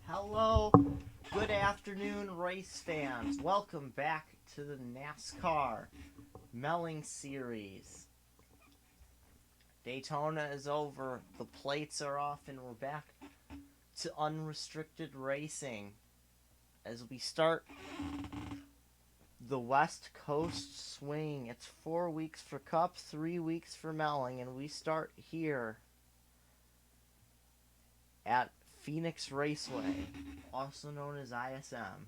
Hello, good afternoon, race fans. Welcome back to the NASCAR Melling Series. Daytona is over, the plates are off, and we're back to unrestricted racing as we start the West Coast swing. It's 4 weeks for Cup, 3 weeks for Melling, and we start here at Phoenix Raceway, also known as ISM.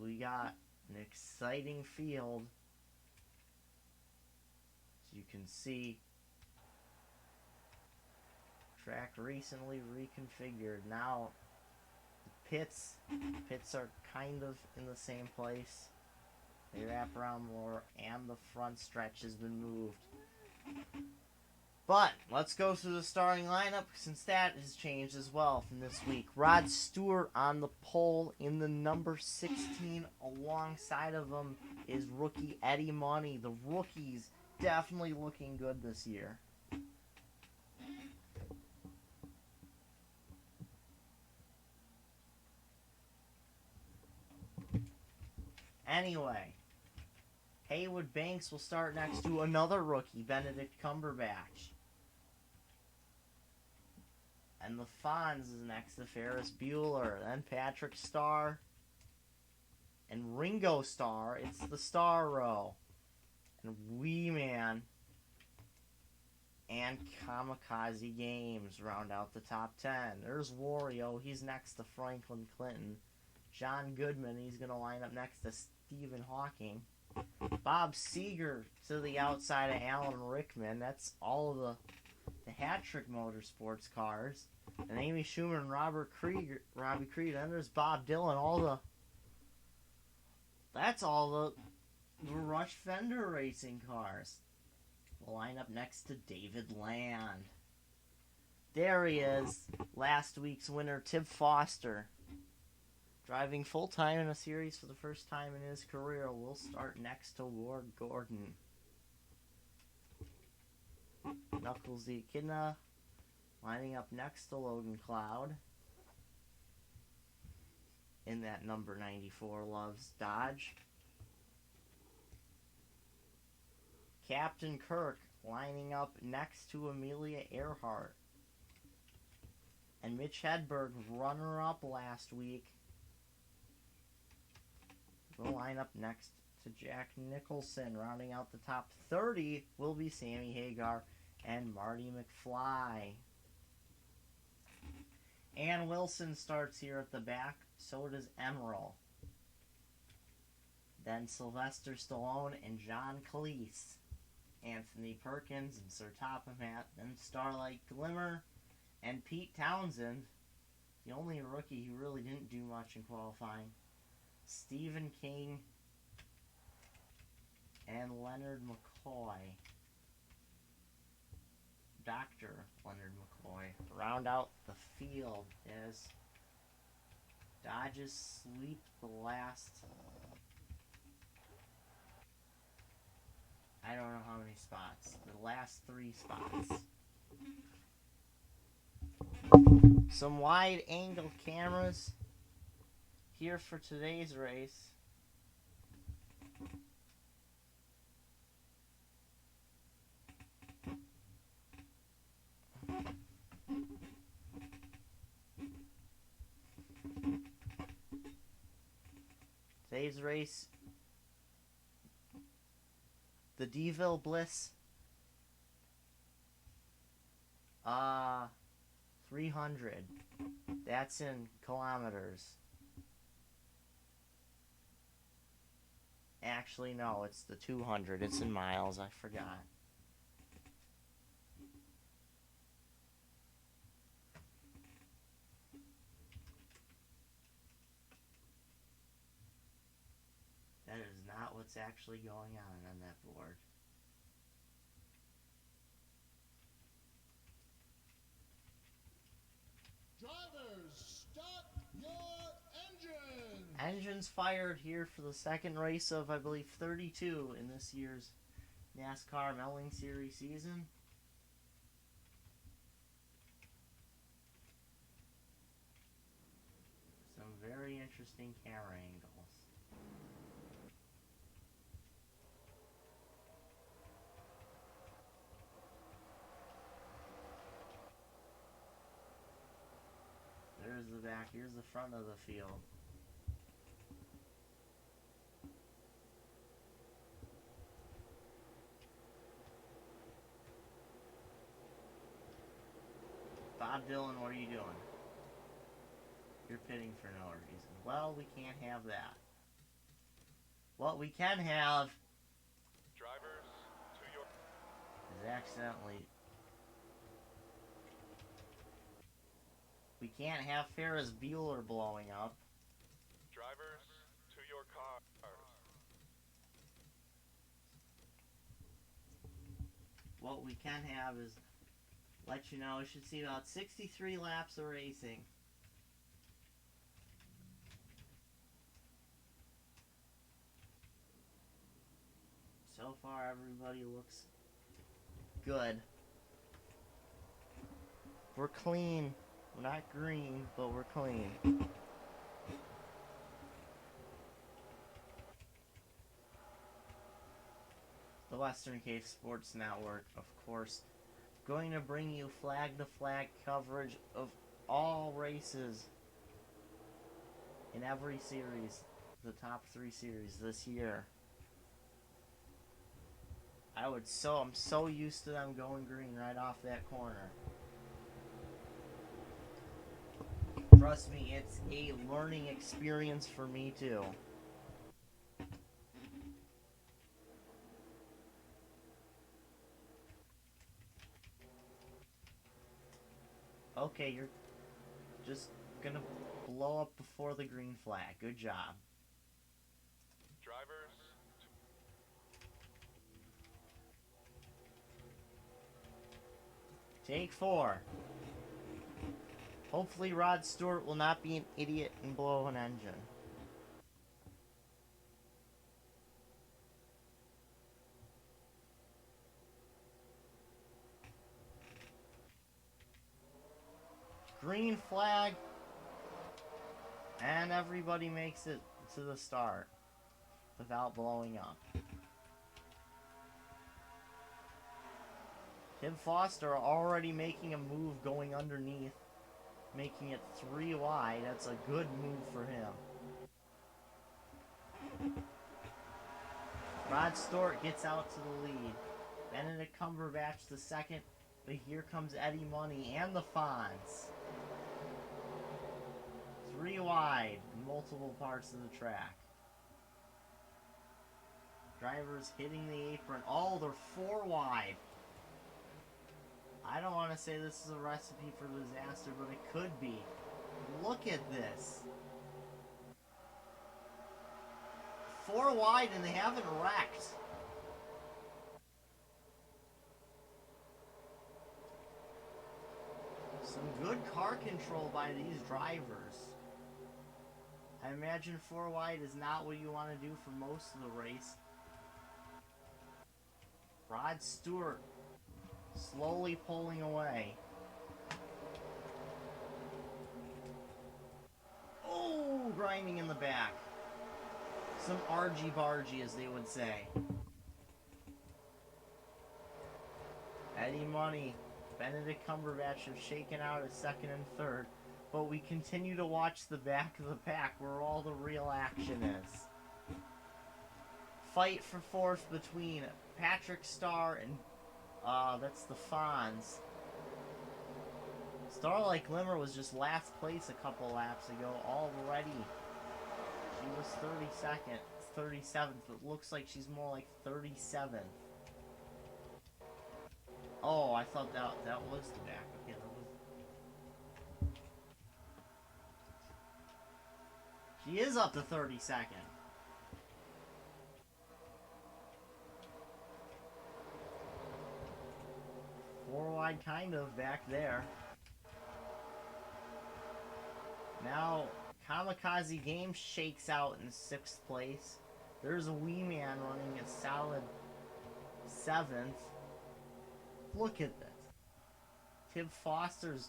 We got an exciting field. As you can see, track recently reconfigured. Now the pits are kind of in the same place. They wrap around more, and the front stretch has been moved. But let's go through the starting lineup, since that has changed as well from this week. Rod Stewart on the pole in the number 16. Alongside of him is rookie Eddie Money. The rookie's definitely looking good this year. Anyway, Haywood Banks will start next to another rookie, Benedict Cumberbatch. And the Fonz is next to Ferris Bueller, then Patrick Starr, and Ringo Starr. It's the Star Row. And Wee Man and Kamikaze Games round out the top 10. There's Wario, he's next to Franklin Clinton. John Goodman, he's going to line up next to Stephen Hawking. Bob Seeger to the outside of Alan Rickman. That's all of the Hat-Trick Motorsports cars. And Amy Schumer and Robbie Krieger. Then there's Bob Dylan. That's all the Rush Fender racing cars. We'll line up next to David Land. There he is, last week's winner, Tib Foster. Driving full-time in a series for the first time in his career. We'll start next to Ward Gordon. Knuckles the Echidna lining up next to Logan Cloud in that number 94 Loves Dodge. Captain Kirk lining up next to Amelia Earhart. And Mitch Hedberg, runner-up last week, will line up next to Jack Nicholson. Rounding out the top 30 will be Sammy Hagar and Marty McFly. Ann Wilson starts here at the back, so does Emerald. Then Sylvester Stallone and John Cleese. Anthony Perkins and Sir Topham Hatt. Then Starlight Glimmer and Pete Townsend, the only rookie who really didn't do much in qualifying. Stephen King and Leonard McCoy. Dr. Leonard McCoy. Round out the field as Dodges sweep the last, I don't know how many spots. The last 3 spots. Some wide angle cameras here for today's race. Today's race, the DeVilbiss 300. That's in kilometers. Actually, no, it's the 200. It's in miles. I forgot. That is not what's actually going on that board. Drivers, start your engines! Engines fired here for the second race of, I believe, 32 in this year's NASCAR Melling Series season. interesting camera angles. There's the back, here's the front of the field. Bob Dylan, what are you doing? You're pitting for no reason. Well, we can't have that. What we can have Drivers to your is accidentally... We can't have Ferris Bueller blowing up. drivers to your cars. What we can have is let you know, we should see about 63 laps of racing. So far, everybody looks good. We're clean. We're not green, but we're clean. The WesternCaves Sports Network, of course, going to bring you flag-to-flag coverage of all races in every series, the top 3 series this year. I'm so used to them going green right off that corner. Trust me, it's a learning experience for me too. Okay, you're just gonna blow up before the green flag. Good job. Drivers Take 4. Hopefully Rod Stewart will not be an idiot and blow an engine. Green flag. And everybody makes it to the start without blowing up. Tim Foster already making a move going underneath, making it 3 wide. That's a good move for him. Rod Stewart gets out to the lead. Benedict Cumberbatch the second, but here comes Eddie Money and the Fonz. 3 wide in multiple parts of the track. Drivers hitting the apron. Oh, they're 4 wide. I don't want to say this is a recipe for disaster, but it could be. Look at this. 4 wide and they haven't wrecked. Some good car control by these drivers. I imagine 4 wide is not what you want to do for most of the race. Rod Stewart slowly pulling away. Oh, grinding in the back. Some argy-bargy, as they would say. Eddie Money, Benedict Cumberbatch have shaken out at second and third, but we continue to watch the back of the pack where all the real action is. Fight for 4th between Patrick Starr and that's the Fonz. Starlight Glimmer was just last place a couple laps ago already. She was 32nd, 37th, but looks like she's more like 37th. Oh, I thought that was the back. Okay, that was... She is up to 32nd. Four wide kind of back there. Now, Kamikaze Games shakes out in 6th place. There's a wee man running a solid 7th. Look at this. Tim Foster's...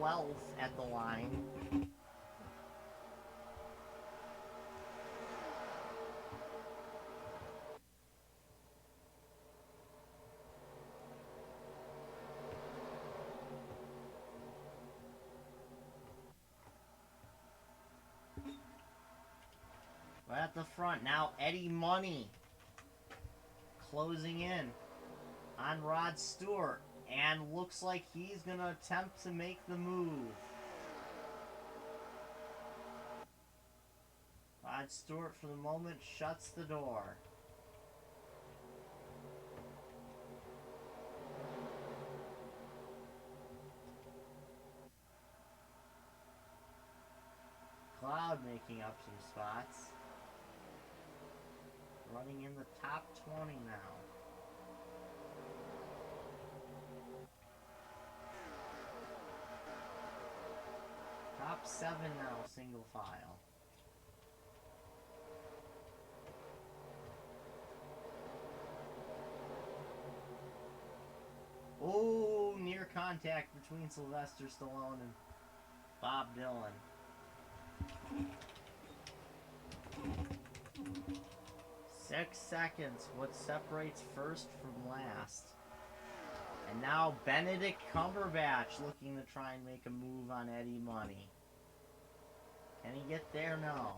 12th at the line. Right at the front now, Eddie Money closing in on Rod Stewart, and looks like he's gonna attempt to make the move. Rod Stewart for the moment shuts the door. Cloud making up some spots. Running in the top 20 now. Top 7 now, single file. Oh, near contact between Sylvester Stallone and Bob Dylan. Six seconds, what separates first from last. And now Benedict Cumberbatch looking to try and make a move on Eddie Money. Can he get there? No.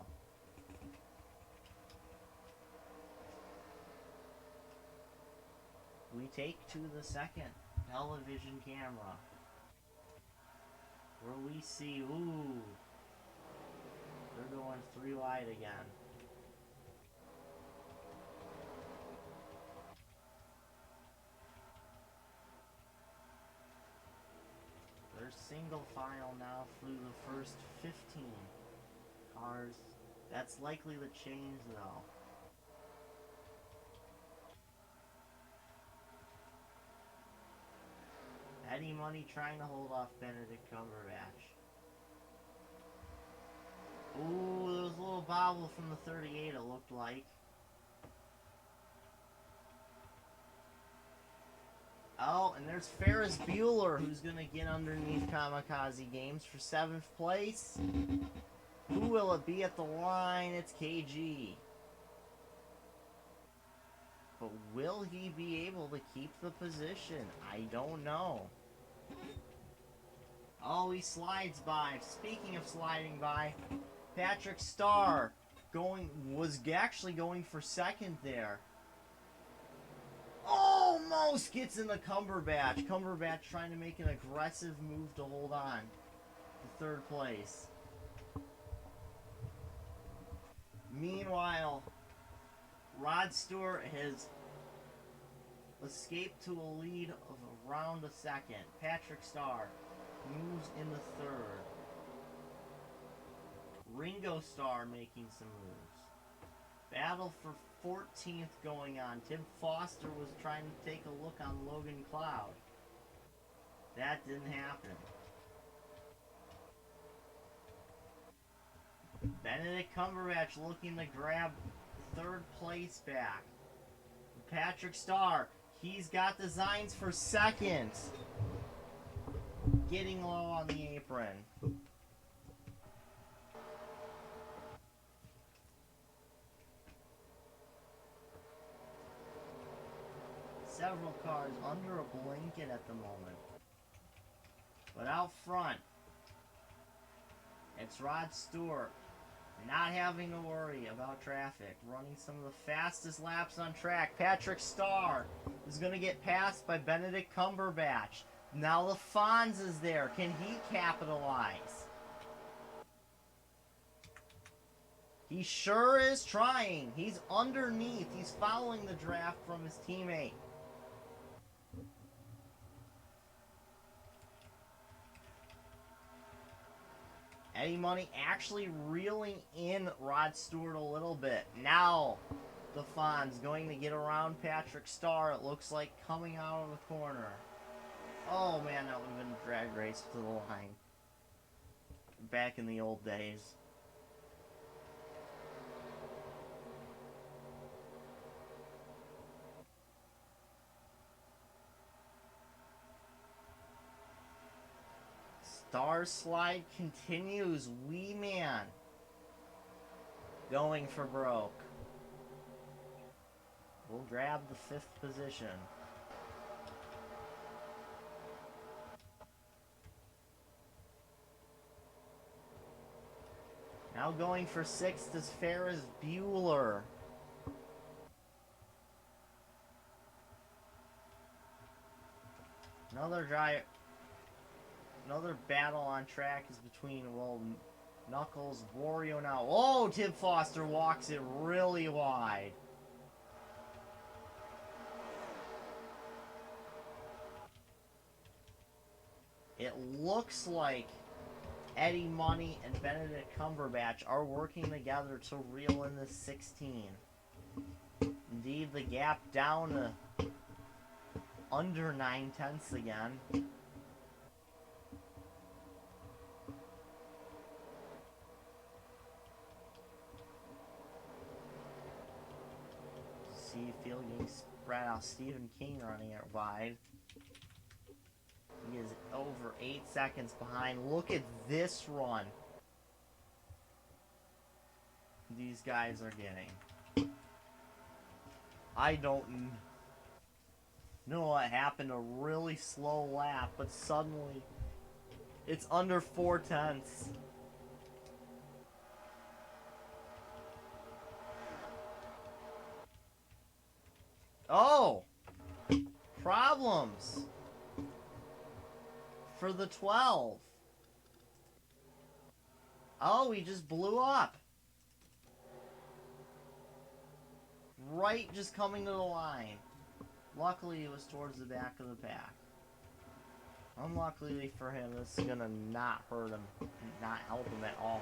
We take to the second television camera, where we see, ooh, they're going 3 wide again. They're single file now through the first 15 cars. That's likely to change though. Eddie Money trying to hold off Benedict Cumberbatch. Ooh, there was a little bobble from the 38, it looked like. Oh, and there's Ferris Bueller, who's going to get underneath Kamikaze Games for 7th place. Who will it be at the line? It's KG. But will he be able to keep the position? I don't know. Oh, he slides by. Speaking of sliding by, Patrick Starr was actually going for 2nd there. Almost gets in the Cumberbatch. Cumberbatch trying to make an aggressive move to hold on to 3rd place. Meanwhile, Rod Stewart has escaped to a lead of around a 2nd. Patrick Starr moves in the 3rd. Ringo Starr making some moves. Battle for 14th going on. Tim Foster was trying to take a look on Logan Cloud. That didn't happen. Benedict Cumberbatch looking to grab 3rd place back. Patrick Starr, he's got designs for 2nd. Getting low on the apron. Several cars under a blanket at the moment. But out front, it's Rod Stewart, not having to worry about traffic, running some of the fastest laps on track. Patrick Starr is going to get passed by Benedict Cumberbatch. Now the Fonz is there. Can he capitalize? He sure is trying. He's underneath. He's following the draft from his teammate. Eddie Money actually reeling in Rod Stewart a little bit. Now the Fonz going to get around Patrick Starr, it looks like, coming out of the corner. Oh man, that would have been a drag race to the line. Back in the old days. Star slide continues. Wee Man going for broke. We'll grab the 5th position. Now going for 6th is Ferris Bueller. Another battle on track is between, well, Knuckles, Wario now. Oh, Tim Foster walks it really wide. It looks like Eddie Money and Benedict Cumberbatch are working together to reel in the 16. Indeed, the gap down to under 9/10 again. See field getting spread out. Stephen King running it wide. He is over 8 seconds behind. Look at this run these guys are getting. I don't know what happened. A really slow lap, but suddenly it's under 4/10. Oh! Problems for the 12. Oh, he just blew up. Right, just coming to the line. Luckily, it was towards the back of the pack. Unluckily for him, this is gonna not hurt him, not help him at all.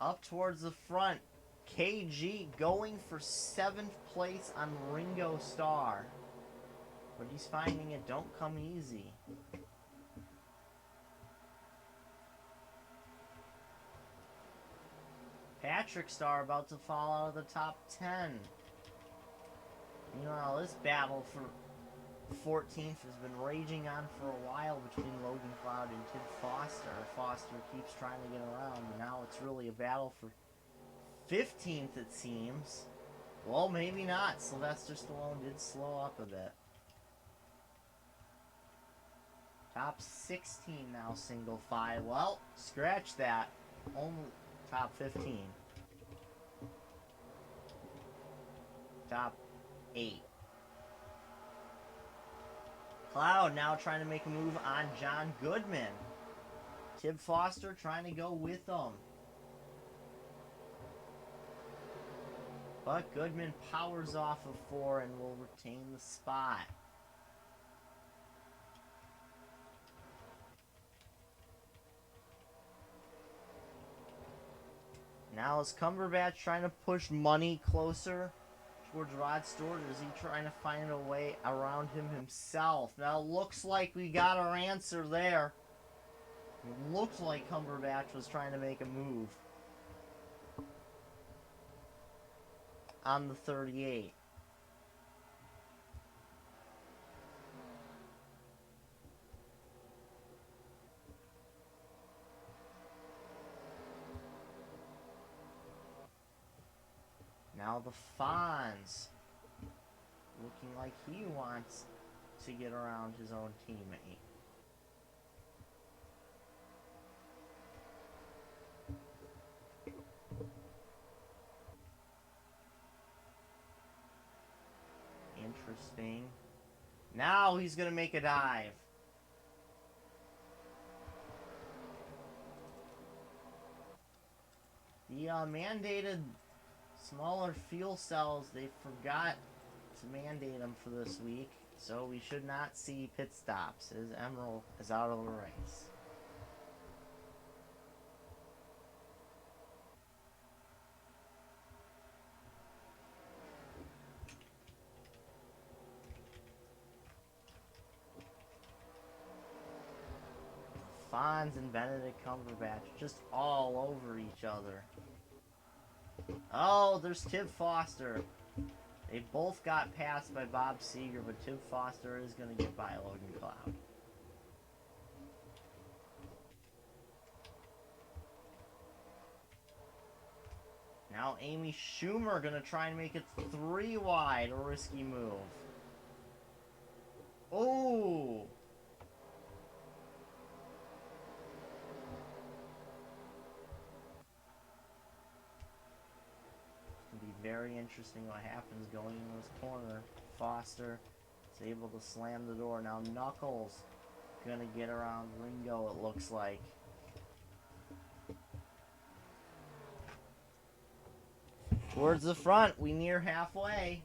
Up towards the front, KG going for 7th place on Ringo Starr. But he's finding it don't come easy. Patrick Starr about to fall out of the top 10. Meanwhile, this battle for 14th has been raging on for a while between Logan Cloud and Kid Foster. Foster keeps trying to get around, and now it's really a battle for 15th, it seems. Well, maybe not. Sylvester Stallone did slow up a bit. Top 16 now, single file. Well, scratch that. Only top 15. Top 8. Cloud now trying to make a move on John Goodman. Tib Foster trying to go with him. But Goodman powers off of 4 and will retain the spot. Now is Cumberbatch trying to push Money closer towards Rod Stewart, or is he trying to find a way around him himself? Now looks like we got our answer there. It looks like Cumberbatch was trying to make a move on the 38. Now the Fonz, looking like he wants to get around his own teammate. Interesting. Now he's going to make a dive. The mandated smaller fuel cells, they forgot to mandate them for this week, so we should not see pit stops as Emerald is out of the race. Fonz and Benedict Cumberbatch just all over each other. Oh, there's Tib Foster. They both got passed by Bob Seger, but Tim Foster is going to get by Logan Cloud. Now Amy Schumer going to try and make it 3 wide. A risky move. Oh! It'll be very interesting what happens going in this corner. Foster is able to slam the door. Now Knuckles gonna get around Ringo, it looks like. Towards the front, we near halfway.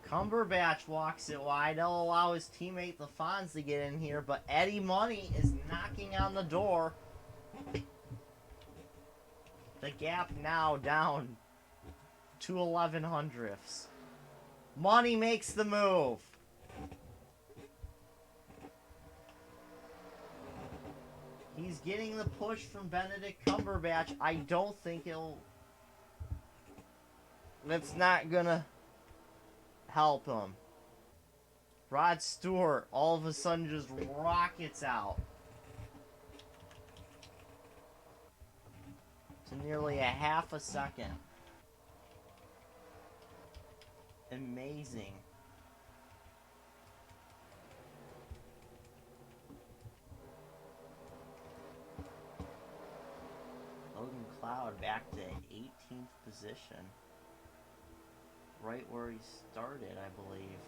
Cumberbatch walks it wide. They'll allow his teammate the Fonz to get in here, but Eddie Money is knocking on the door. The gap now down to 11/100ths. Money makes the move. He's getting the push from Benedict Cumberbatch. I don't think it'll... That's not gonna help him. Rod Stewart all of a sudden just rockets out to nearly a half a second. Amazing. Logan Cloud back to 18th position. Right where he started, I believe.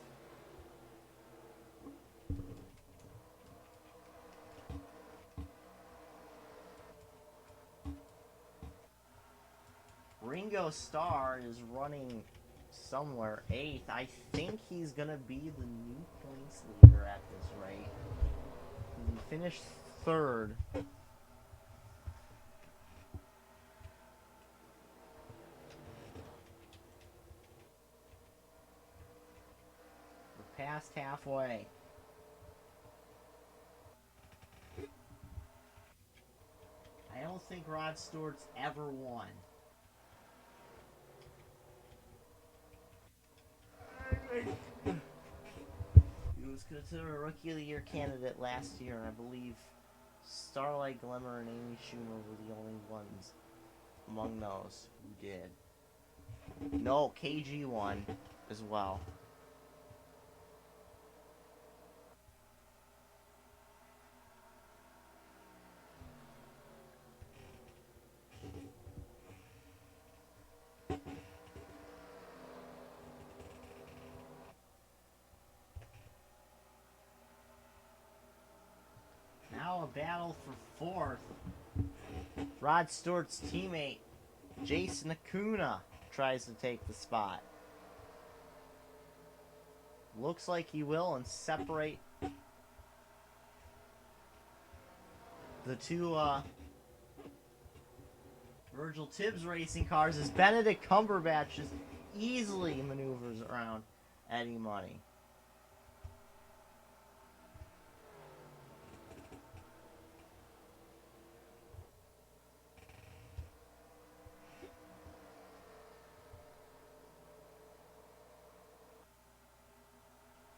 Ringo Starr is running somewhere 8th. I think he's gonna be the new points leader at this rate. He finished 3rd. We're past halfway. I don't think Rod Stewart's ever won. He was considered a Rookie of the Year candidate last year, and I believe Starlight Glimmer and Amy Schumer were the only ones among those who did. No, KG won as well. Now a battle for 4th. Rod Stewart's teammate, Jason Acuna, tries to take the spot. Looks like he will, and separate the two Virgil Tibbs racing cars as Benedict Cumberbatch just easily maneuvers around Eddie Money.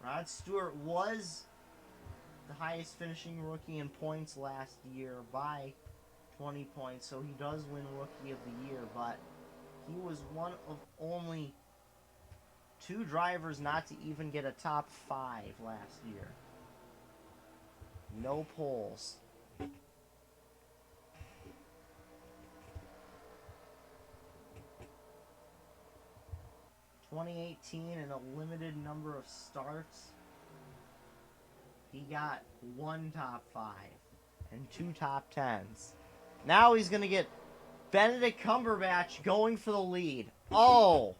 Rod Stewart was the highest finishing rookie in points last year by 20 points, so he does win Rookie of the Year, but he was one of only 2 drivers not to even get a top 5 last year. No poles. (2018) and a limited number of starts, he got 1 top 5 and 2 top 10s. Now he's going to get Benedict Cumberbatch going for the lead. Oh!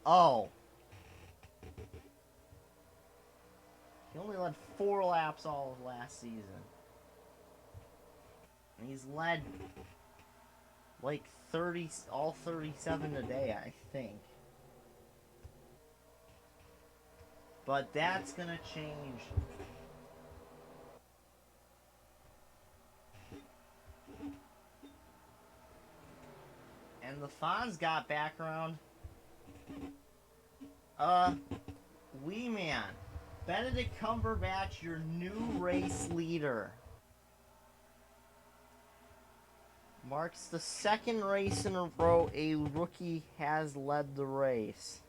Oh. He only led 4 laps all of last season. And he's led like 37 today, I think. But that's gonna change. And the Fonz got background. Wee Man. Benedict Cumberbatch, your new race leader. Marks the second race in a row a rookie has led the race.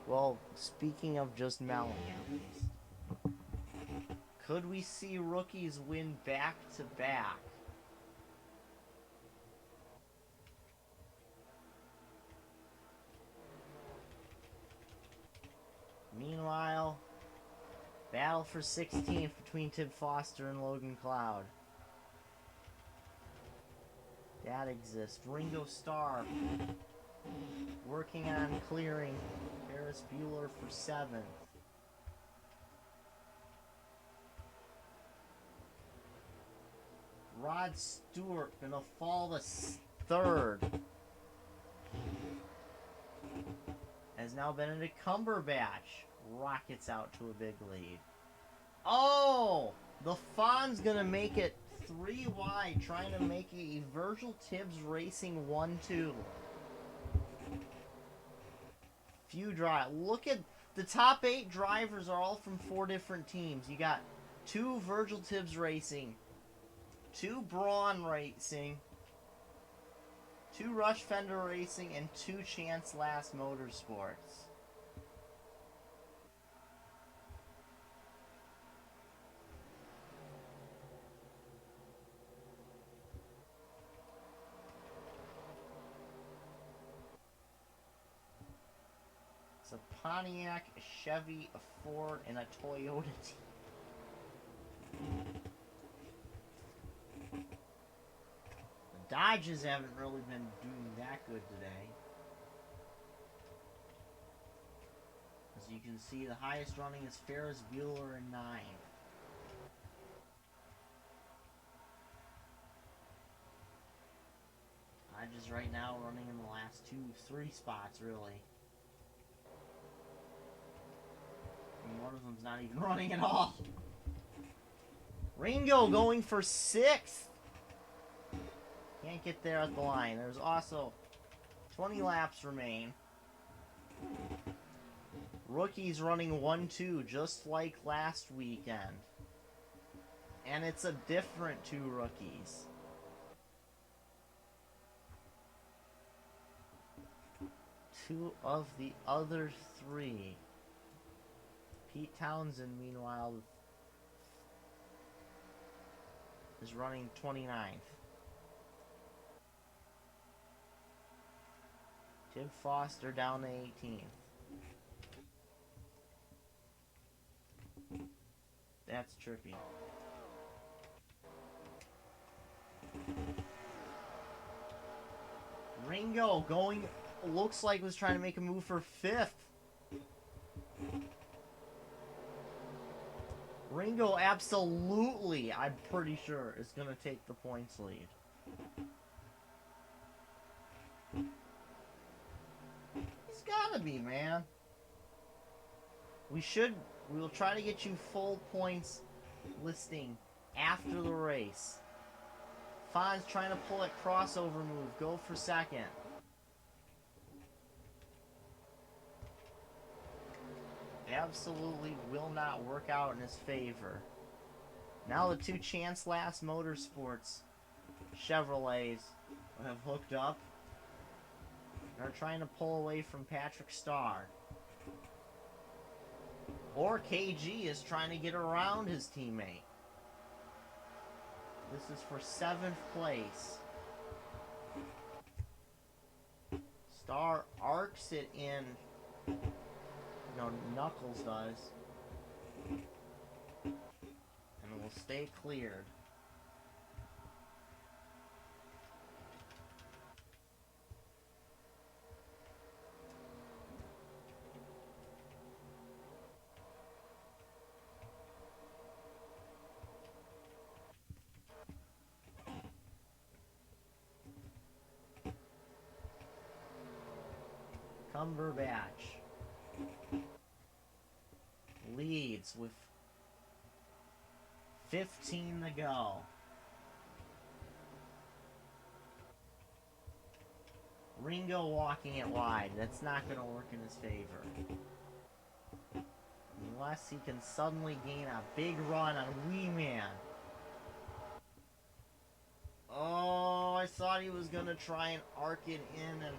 Well, speaking of just Melling, at least. Could we see rookies win back-to-back? Meanwhile, battle for 16th between Tim Foster and Logan Cloud. That exists. Ringo Starr working on clearing Ferris Bueller for 7th. Rod Stewart gonna fall to 3rd. As now Benedict Cumberbatch rockets out to a big lead. Oh! The Fonz gonna make it 3 wide, trying to make a Virgil Tibbs Racing 1-2. Few drive. Look at the top 8 drivers are all from 4 different teams. You got 2 Virgil Tibbs Racing, 2 Braun Racing, 2 Rush Fender Racing, and 2 Chance Last Motorsports. It's a Pontiac, a Chevy, a Ford, and a Toyota team. The Dodges haven't really been doing that good today. As you can see, the highest running is Ferris Bueller in 9. Dodges right now running in the last 3 spots, really. And one of them's not even running at all. Ringo going for 6th. Can't get there at the line. There's also 20 laps remain. Rookies running 1-2 just like last weekend. And it's a different 2 rookies. Two of the other 3. Pete Townsend, meanwhile, is running 29th. Tim Foster down to 18th. That's trippy. Ringo going, looks like was trying to make a move for 5th. Ringo absolutely, I'm pretty sure, is going to take the points lead. He's got to be, man. We'll try to get you full points listing after the race. Fonz trying to pull a crossover move. Go for 2nd. Absolutely will not work out in his favor. Now the 2 Chance Last Motorsports Chevrolets have hooked up. They're trying to pull away from Patrick Starr. Or KG is trying to get around his teammate. This is for 7th place. Starr arcs it in. No, Knuckles does. And it will stay cleared. Cumberbatch leads with 15 to go. Ringo walking it wide. That's not going to work in his favor. Unless he can suddenly gain a big run on Wee Man. Oh, I thought he was going to try and arc it in and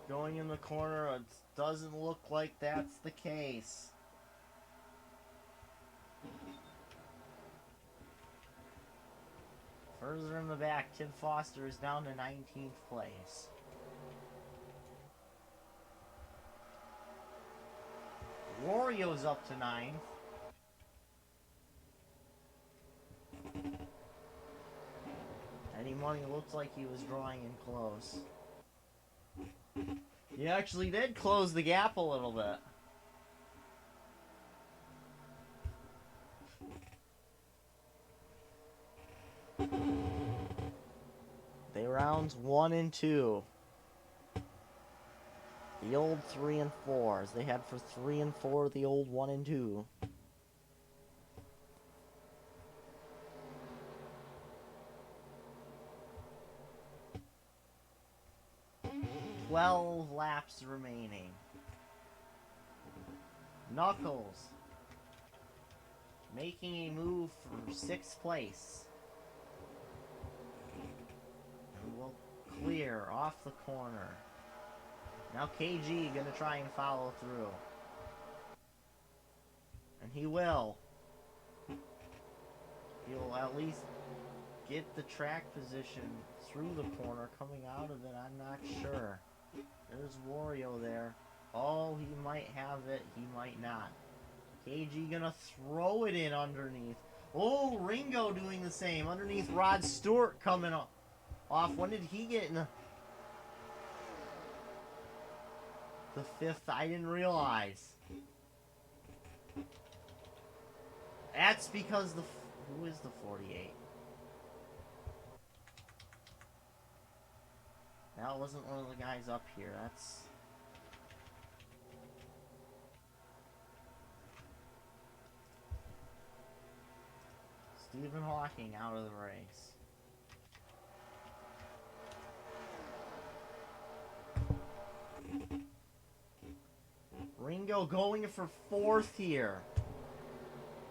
going in the corner. It doesn't look like that's the case. Further in the back, Tim Foster is down to 19th place. Wario's up to 9th. Eddie Money looked like he was drawing in close. He actually did close the gap a little bit. They rounds 1 and 2. The old 3 and 4s. They had for 3 and 4 the old 1 and 2. "12 laps remaining. Knuckles making a move for 6th place. And will clear off the corner. Now KG gonna try and follow through. And he will. He'll at least get the track position through the corner. Coming out of it, I'm not sure. There's Wario there. Oh, he might have it. He might not. KG gonna throw it in underneath. Oh, Ringo doing the same. Underneath Rod Stewart coming off. When did he get in the 5th? I didn't realize. That's because who is the 48? That wasn't one of the guys up here. That's... Stephen Hawking out of the race. Ringo going for 4th here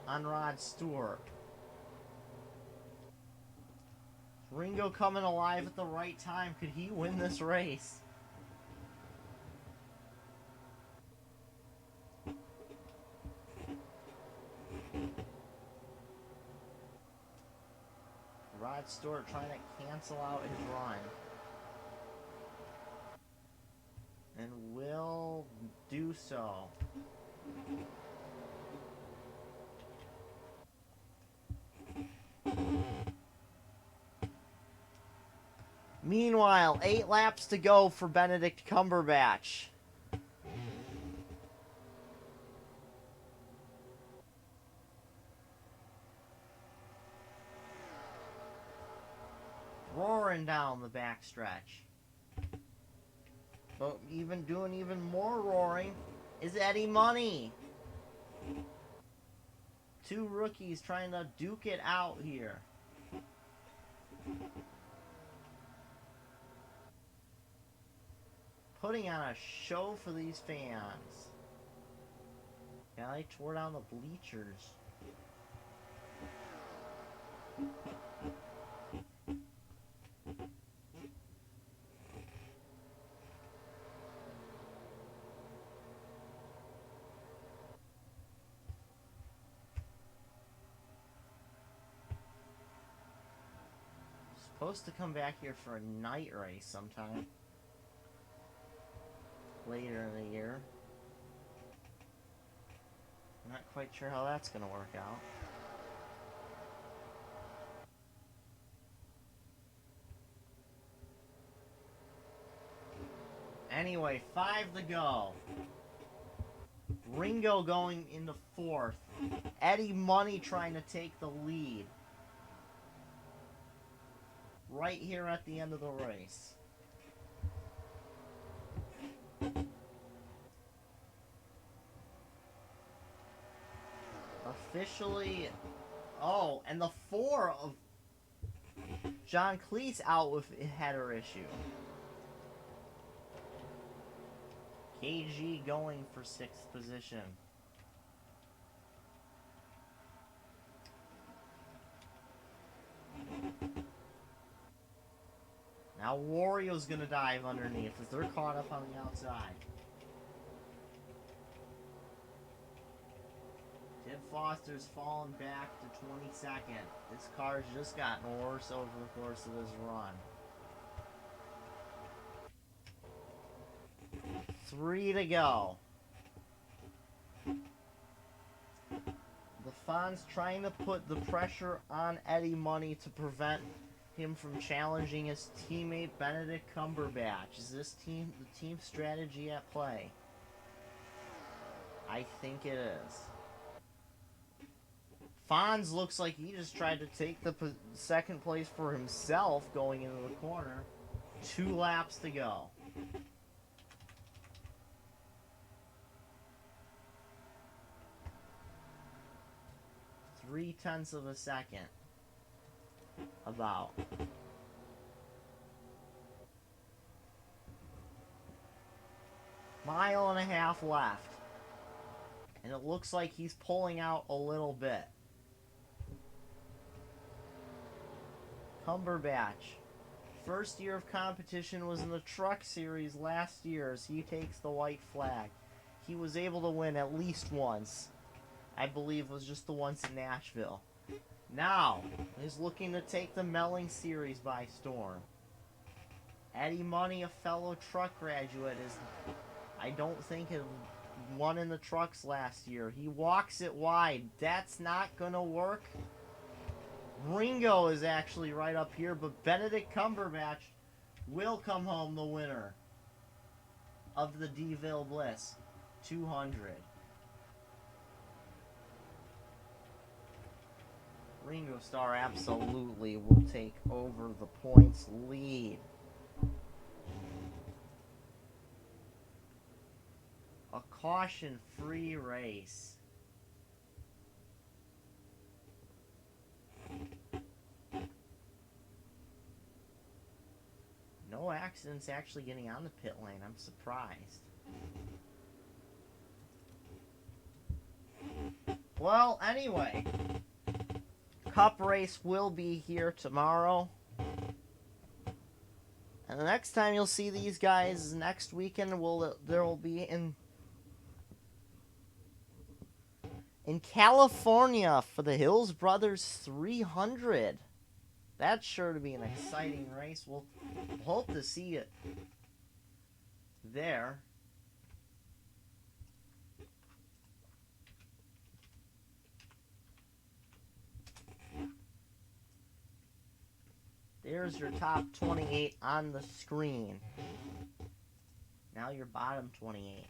on Rod Stewart. Ringo coming alive at the right time. Could he win this race? Rod Stewart trying to cancel out his run. And will do so. Meanwhile, 8 laps to go for Benedict Cumberbatch. Roaring down the backstretch. But doing even more roaring is Eddie Money. 2 rookies trying to duke it out here. Putting on a show for these fans. Yeah, they tore down the bleachers. Supposed to come back here for a night race sometime later in the year. I'm not quite sure how that's going to work out. Anyway, 5 to go. Ringo going into 4th. Eddie Money trying to take the lead. Right here at the end of the race. officially... Oh, and the 4 of John Cleese out with a header issue. KG going for 6th position. Now Wario's gonna dive underneath as they're caught up on the outside. Tim Foster's fallen back to 22nd. This car's just gotten worse over the course of this run. 3 to go. The Fonz trying to put the pressure on Eddie Money to prevent him from challenging his teammate Benedict Cumberbatch. Is this the team strategy at play? I think it is. Fonz looks like he just tried to take the second place for himself going into the corner. 2 laps to go. Three-tenths of a second. About. Mile and a half left. And it looks like he's pulling out a little bit. Cumberbatch. First year of competition was in the Truck Series last year as he takes the white flag. He was able to win at least once. I believe it was just the once in Nashville. Now, he's looking to take the Melling Series by storm. Eddie Money, a fellow truck graduate, I don't think he won in the trucks last year. He walks it wide. That's not going to work. Ringo is actually right up here, but Benedict Cumberbatch will come home the winner of the DeVilbiss 200. Ringo Starr absolutely will take over the points lead. A caution-free race. No accidents actually getting on the pit lane. I'm surprised. Well, anyway. Cup race will be here tomorrow. And the next time you'll see these guys next weekend, there will be in California for the Hills Brothers 300. That's sure to be an exciting race. We'll hope to see it there. There's your top 28 on the screen. Now your bottom 28.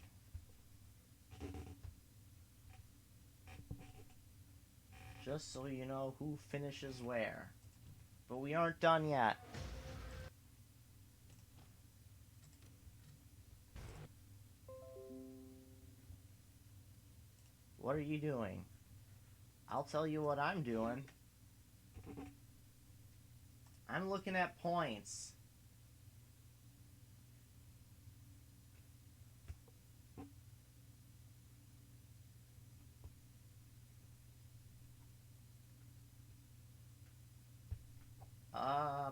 Just so you know who finishes where. But we aren't done yet. What are you doing? I'll tell you what I'm doing. I'm looking at points.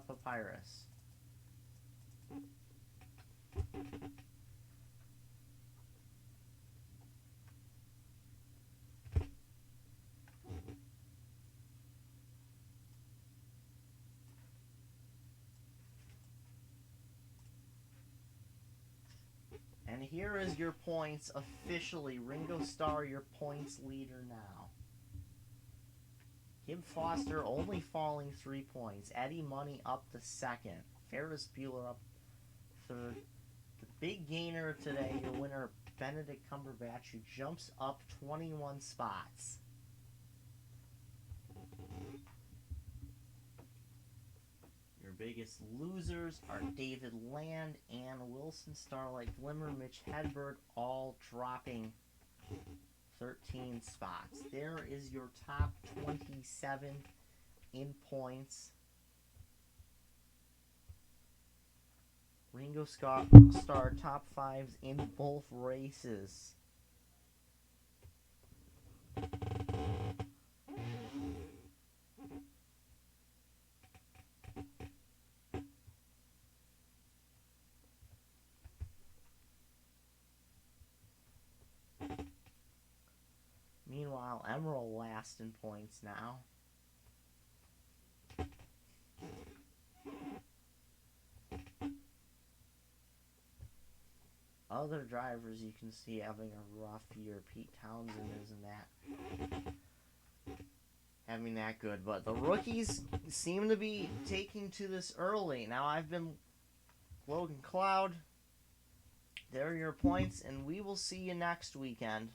Papyrus. And here is your points officially. Ringo Starr, your points leader now. Kim Foster only falling 3 points. Eddie Money up to second. Ferris Bueller up third. The big gainer today, your winner, Benedict Cumberbatch, who jumps up 21 spots. Your biggest losers are David Land, Ann Wilson, Starlight Glimmer, Mitch Hedberg, all dropping 13 spots. There is your top 27 in points. Ringo Starr top 5s in both races. Meanwhile, Emerald last in points now. Other drivers you can see having a rough year. Pete Townsend isn't having that good, but the rookies seem to be taking to this early. Now I've been Logan Cloud. There are your points, and we will see you next weekend.